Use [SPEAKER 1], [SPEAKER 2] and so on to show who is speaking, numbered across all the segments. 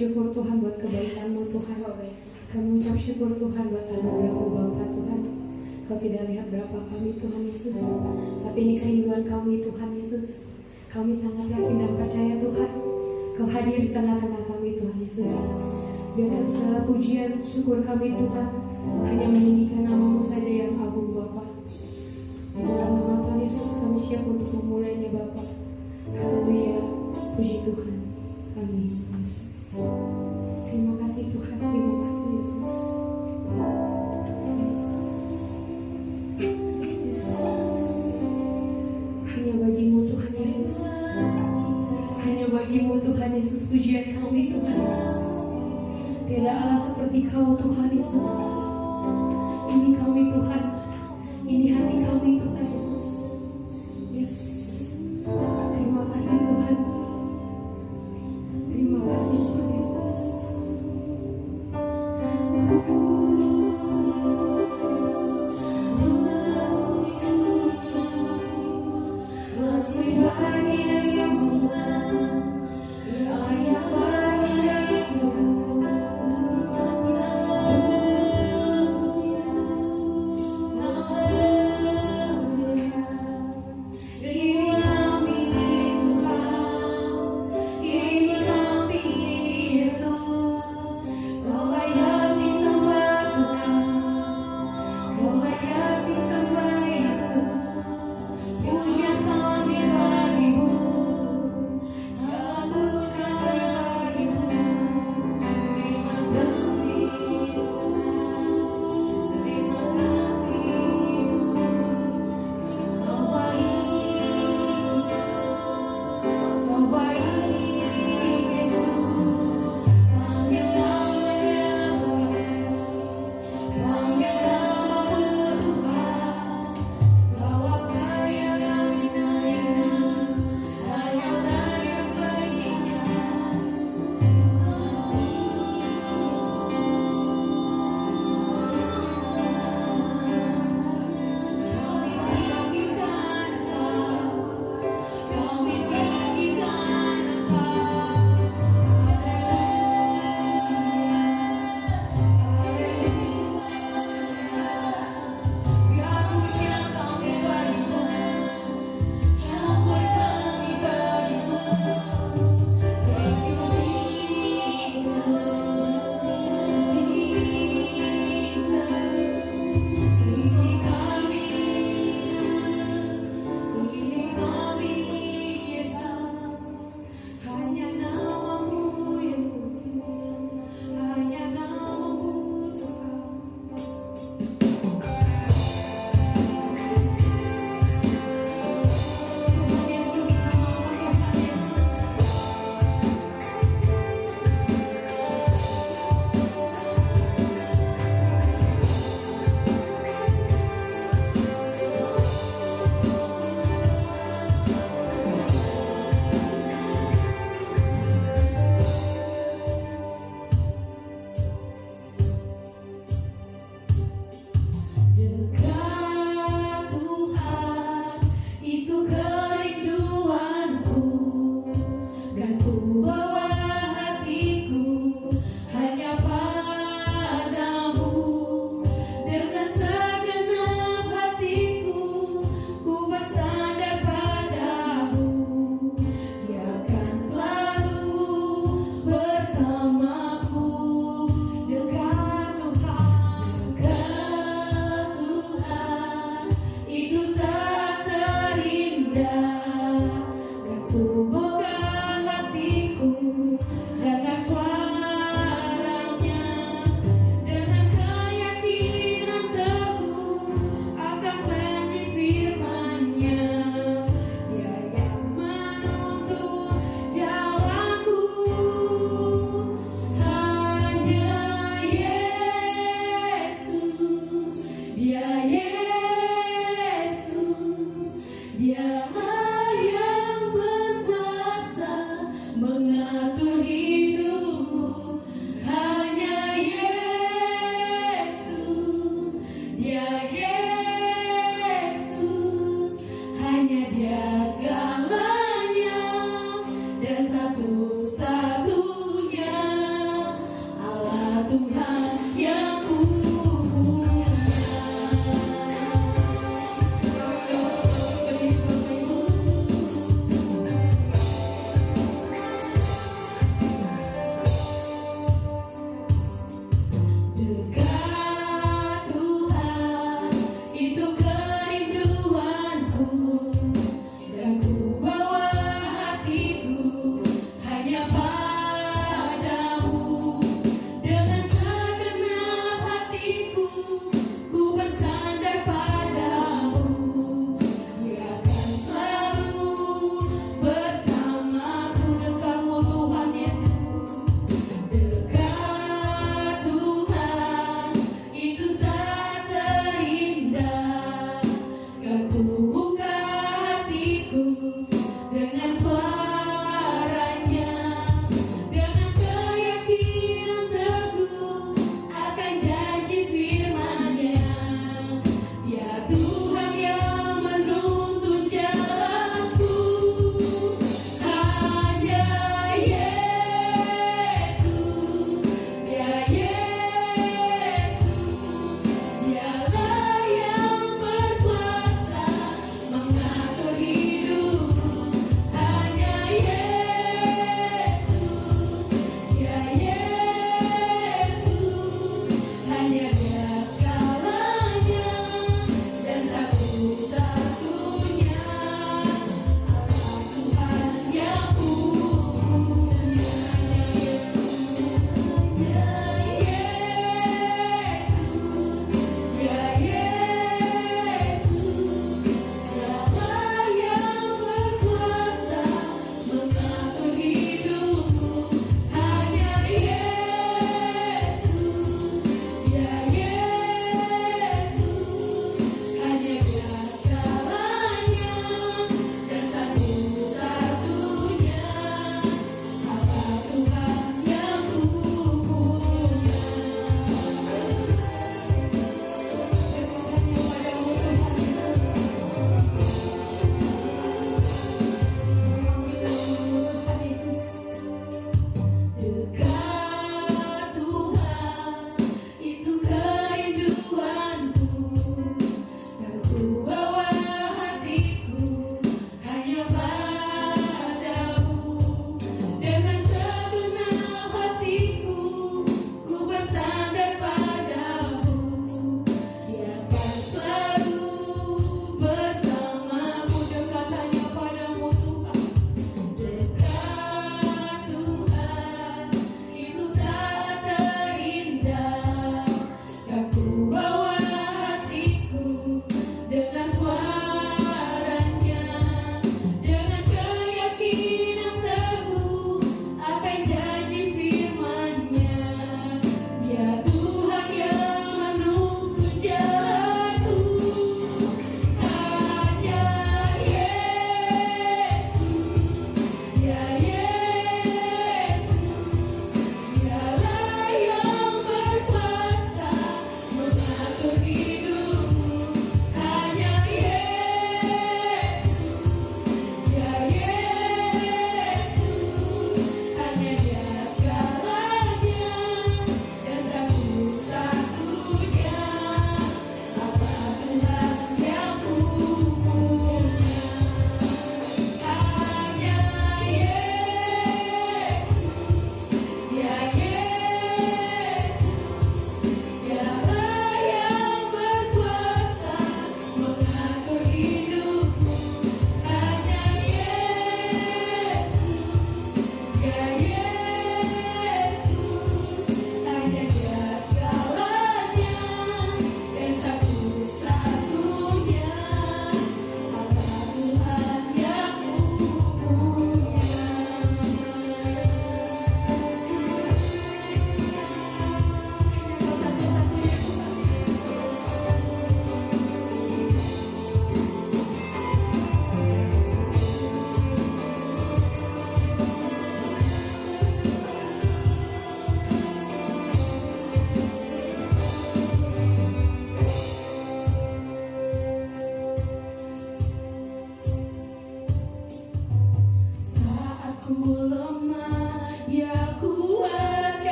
[SPEAKER 1] syukur Tuhan buat kebaikan-Mu Tuhan. Kami ucap syukur Tuhan buat anugerah-Mu Bapa Tuhan. Kau tidak lihat berapa kami Tuhan Yesus, tapi ini kerinduan kami Tuhan Yesus. Kami sangat yakin dan percaya Tuhan, Kau hadir di tengah-tengah kami Tuhan Yesus. Biarkan segala pujian, syukur kami Tuhan hanya meninggikan nama-Mu saja yang agung Bapa. Di dalam nama Tuhan Yesus kami siap untuk memulainya Bapa. Haleluya, puji Tuhan. Amin. Terima kasih Tuhan, terima kasih Yesus. Hanya bagimu Tuhan Yesus, hanya bagimu Tuhan Yesus pujian kami Tuhan Yesus. Tidak Allah seperti Kau Tuhan Yesus. Ini kami Tuhan, ini hati kami Tuhan Yesus. Yes, terima kasih Tuhan, terima kasih Tuhan Yesus.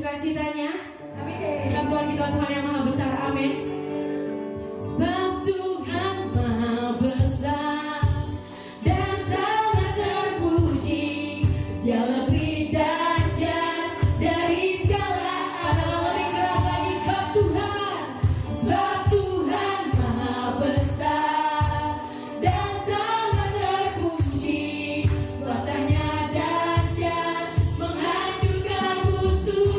[SPEAKER 2] sukacitanya. Sebab Tuhan kita Tuhan yang maha besar. Amin. Sebab Tuhan maha besar dan sangat terpuji. Dia lebih dahsyat dari segala alam. Lebih keras lagi. Sebab Tuhan maha besar dan sangat terpuji. Kuasanya dahsyat menghancurkan musuh.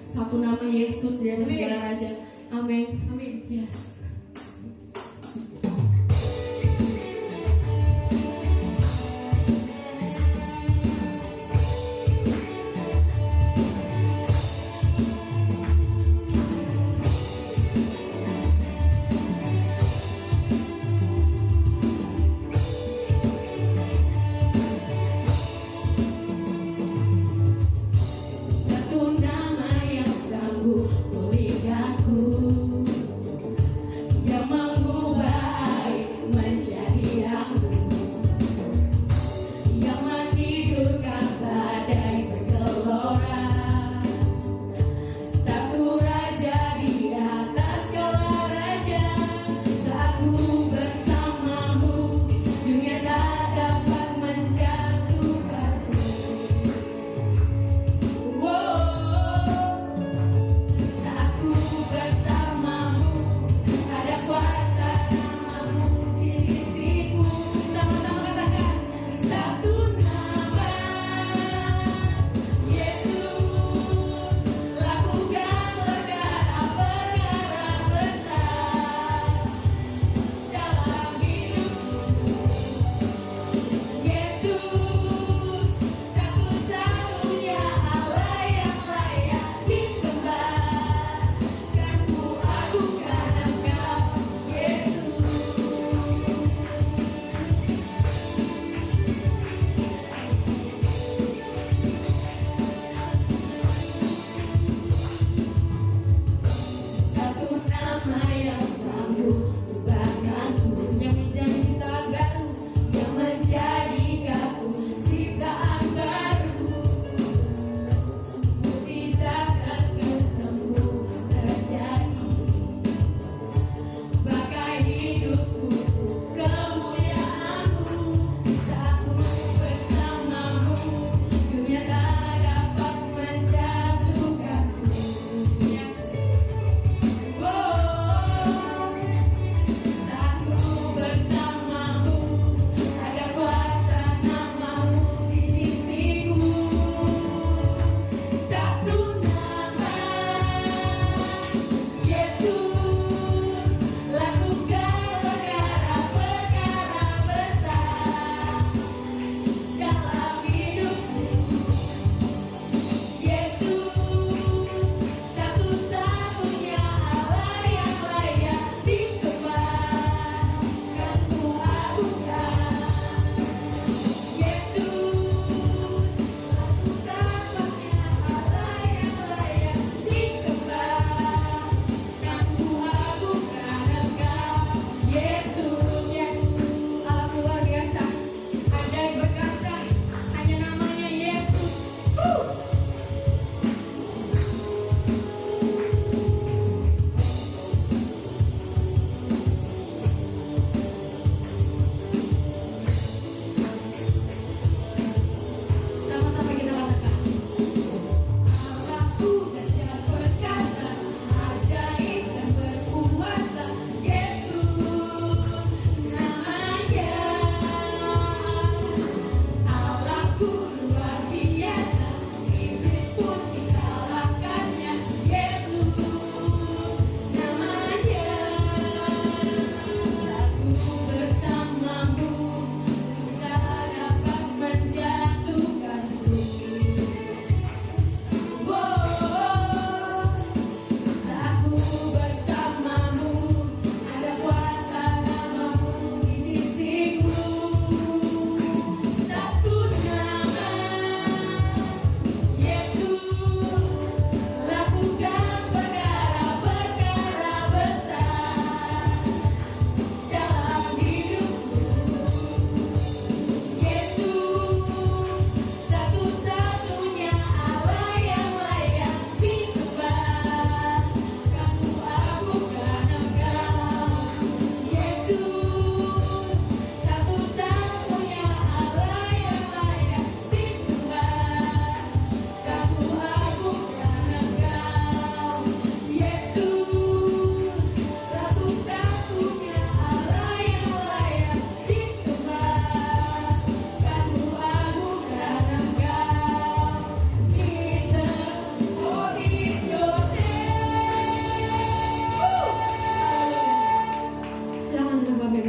[SPEAKER 2] Satu nama Yesus di atas segala raja. Amin.
[SPEAKER 1] Amin.
[SPEAKER 2] Yes. Satu nama yang sanggup pulihkanku.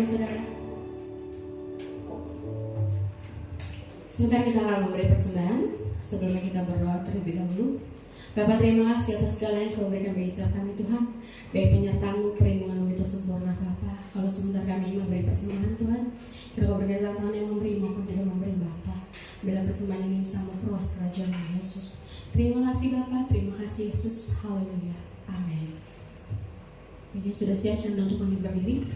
[SPEAKER 2] Saudara. Sebentar kita akan memberi persembahan. Sebelumnya kita berdoa terlebih dahulu. Bapa, terima kasih atas segala yang Kau berikan bagi Israel kami Tuhan. Baik penyertaan-Mu, perlindungan-Mu itu sempurna Bapa. Kalau sebentar kami memberi persembahan Tuhan, kita Kau berkata Tuhan yang memberi maupun tidak memberi Bapa. Bila persembahan ini bisa memperluas kerajaan Yesus. Terima kasih Bapa, terima kasih Yesus. Haleluya. Amin. Bagi yang sudah siap, saya untuk bangkit berdiri.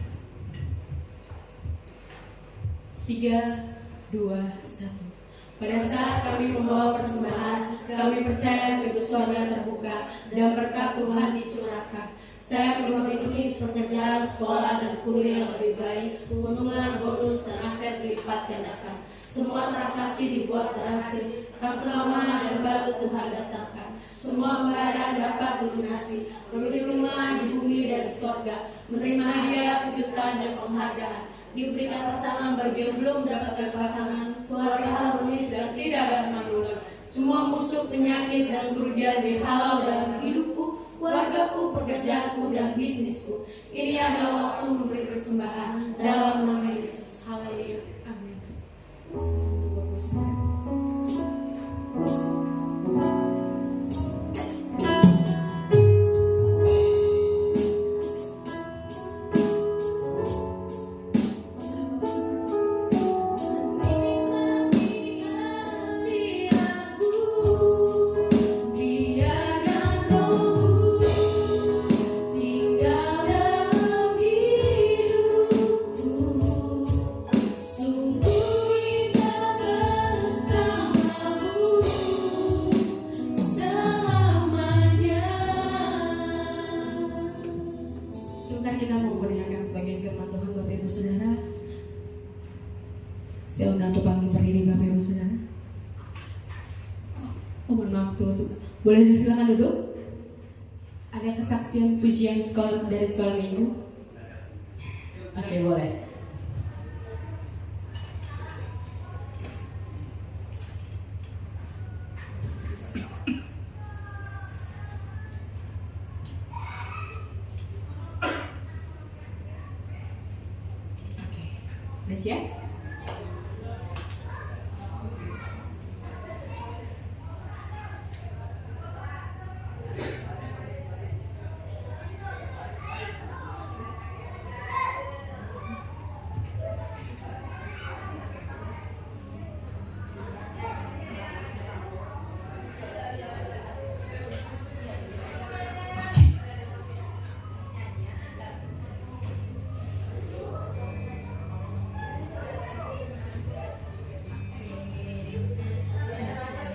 [SPEAKER 2] 3, 2, 1. Pada saat kami membawa persembahan, kami percaya pintu surga terbuka dan berkat Tuhan dicurahkan. Saya berdoa bisnis, pekerjaan, sekolah, dan kuliah yang lebih baik, keuntungan, bonus, dan aset berlipat gandakan. Semua transaksi dibuat berhasil, keselamatan dan batu Tuhan datangkan. Semua pembayaran dapat dilunasi, memiliki rumah di bumi dan di surga, menerima hadiah, kejutan, dan penghargaan. Diberikan pasangan bagi yang belum mendapatkan pasangan, keluarga harmonis dan tidak ada kemandulan. Semua musuh, penyakit, dan kerugian dihalau dalam hidupku, keluargaku, pekerjaanku, dan bisnisku. Ini adalah waktu memberi persembahan dalam nama Yesus. Haleluya. Amin. Kita mau mendengarkan sebagian firman Tuhan Bapak Ibu Saudara. Saya undang untuk bangkit berdiri Bapak Ibu Saudara. Oh mohon maaf tuh, boleh silakan duduk. Ada kesaksian pujian sekolah dari sekolah minggu. Oke, boleh. Udah siap?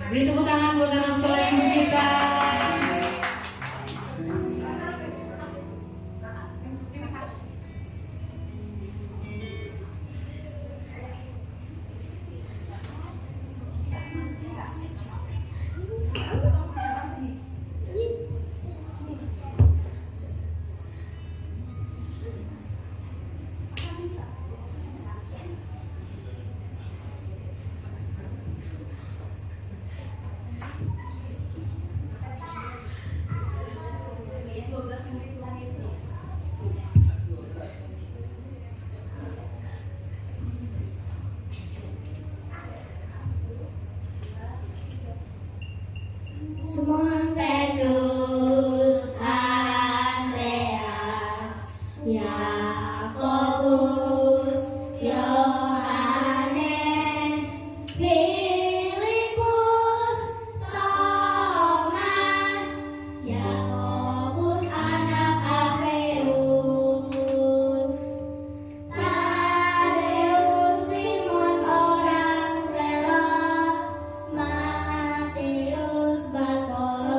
[SPEAKER 2] Beri tepuk tangan buat anak sekolah yang kita.
[SPEAKER 3] Simon Petrus, Andreas, Yakobus, Yohanes, Filipus, Thomas, Yakobus anak Alfeus, Tadeus, Simon orang Zelot, Matius, Bartolomeo,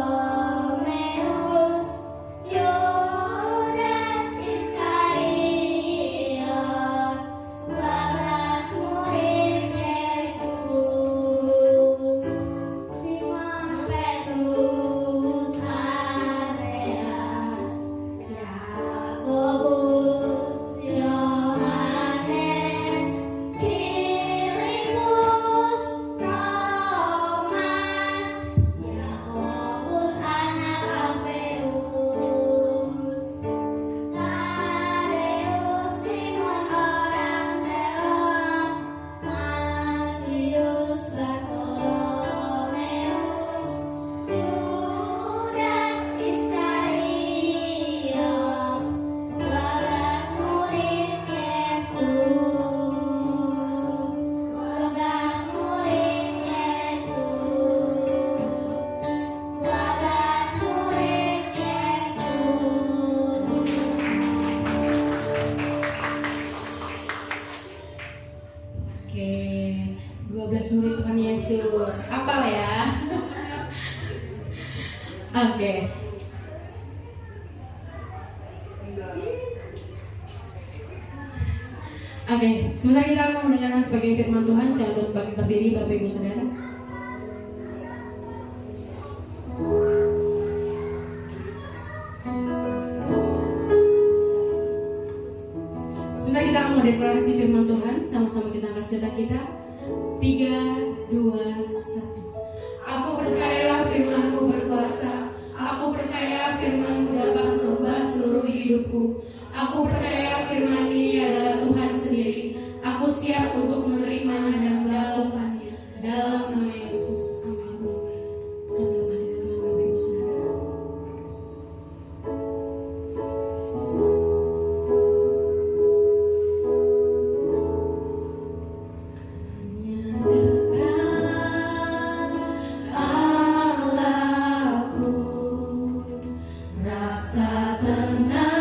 [SPEAKER 2] 12 murid Tuhan Yesus. Apal ya? Oke. Oke, sebentar kita akan mendengarkan sebagai firman Tuhan. Saya buat bagi berdiri Bapak Ibu Saudara. Sebentar kita akan mendeklarasi firman Tuhan. Sama-sama kita angkat senjata kita. 3, 2, 1. Aku percaya firman-Mu berkuasa. Aku percaya firman-Mu dapat merubah seluruh hidupku. Aku percaya firman ini adalah Tuhan sendiri. Aku siap untuk menerimanya dan melakukannya. Dalam nama Yesus. Amin. Kami lemah di Tuhan Bapak Ibu Saudara. Allahku, rasa tenang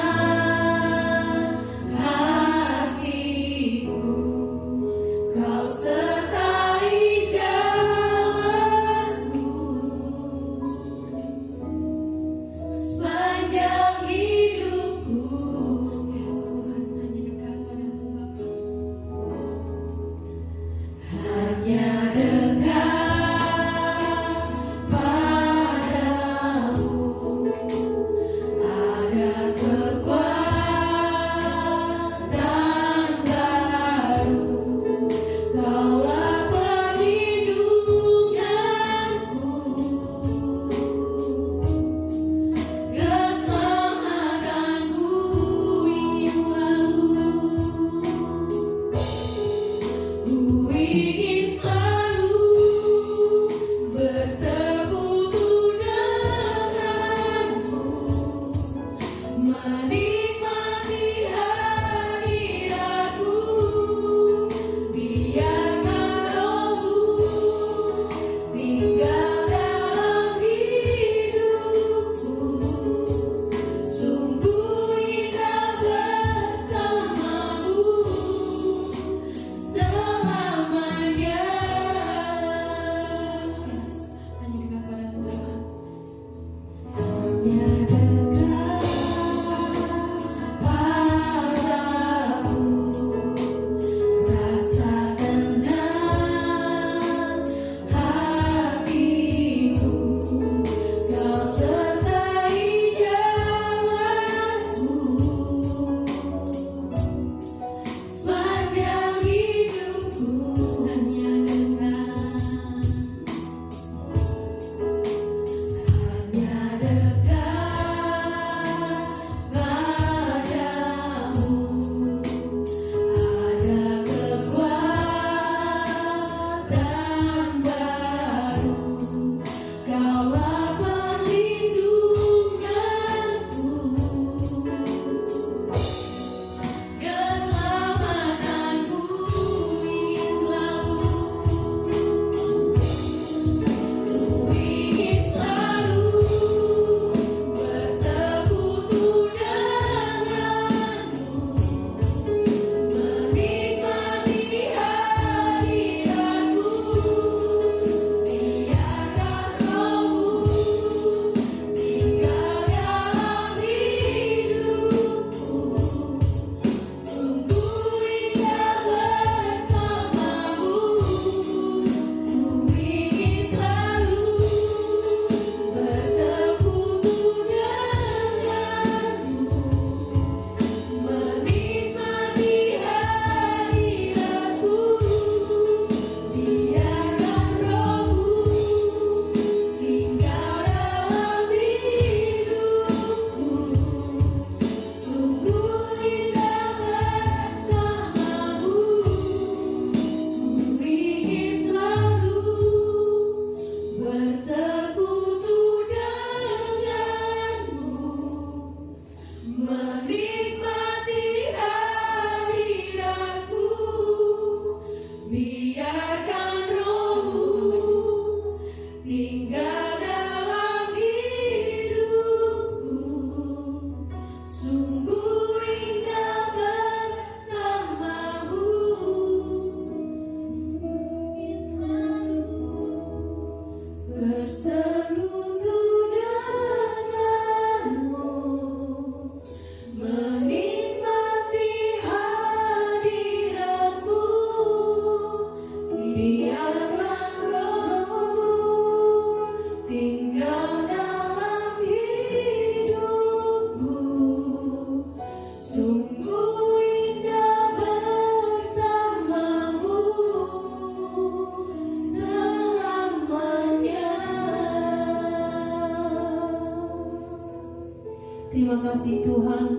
[SPEAKER 4] kasih Tuhan,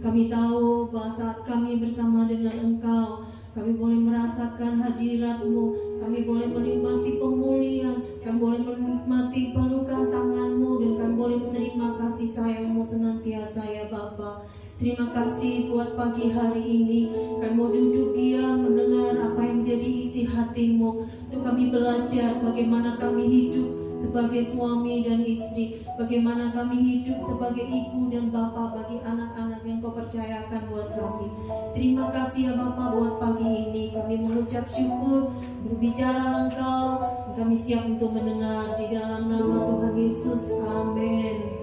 [SPEAKER 4] kami tahu bahwa saat kami bersama dengan Engkau, kami boleh merasakan hadirat-Mu, kami boleh menikmati pemulihan, kami boleh menikmati pelukan tangan-Mu, dan kami boleh menerima kasih sayang-Mu senantiasa ya Bapa. Terima kasih buat pagi hari ini. Kami mau duduk diam mendengar apa yang menjadi isi hati-Mu, untuk kami belajar bagaimana kami hidup sebagai suami dan istri, bagaimana kami hidup sebagai ibu dan bapa bagi anak-anak yang Kau percayakan buat kami. Terima kasih ya Bapa buat pagi ini. Kami mengucap syukur, berbicara Engkau, kami siap untuk mendengar di dalam nama Tuhan Yesus. Amin.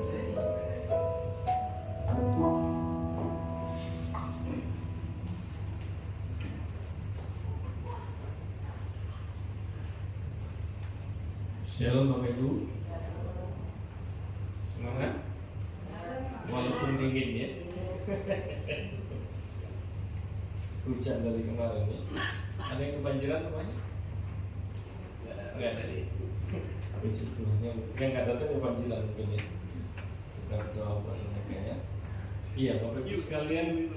[SPEAKER 5] Shalom Bapak Ibu. Semangat walaupun dingin ya. Hujan dari kemarin nih. Ada yang kebanjiran rumahnya? Enggak ada nih. Puji Tuhan, yang nggak datang kebanjiran mungkin ya. Kita berdoa buat mereka ya. Iya Bapak Ibu sekalian,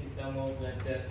[SPEAKER 5] kita mau belajar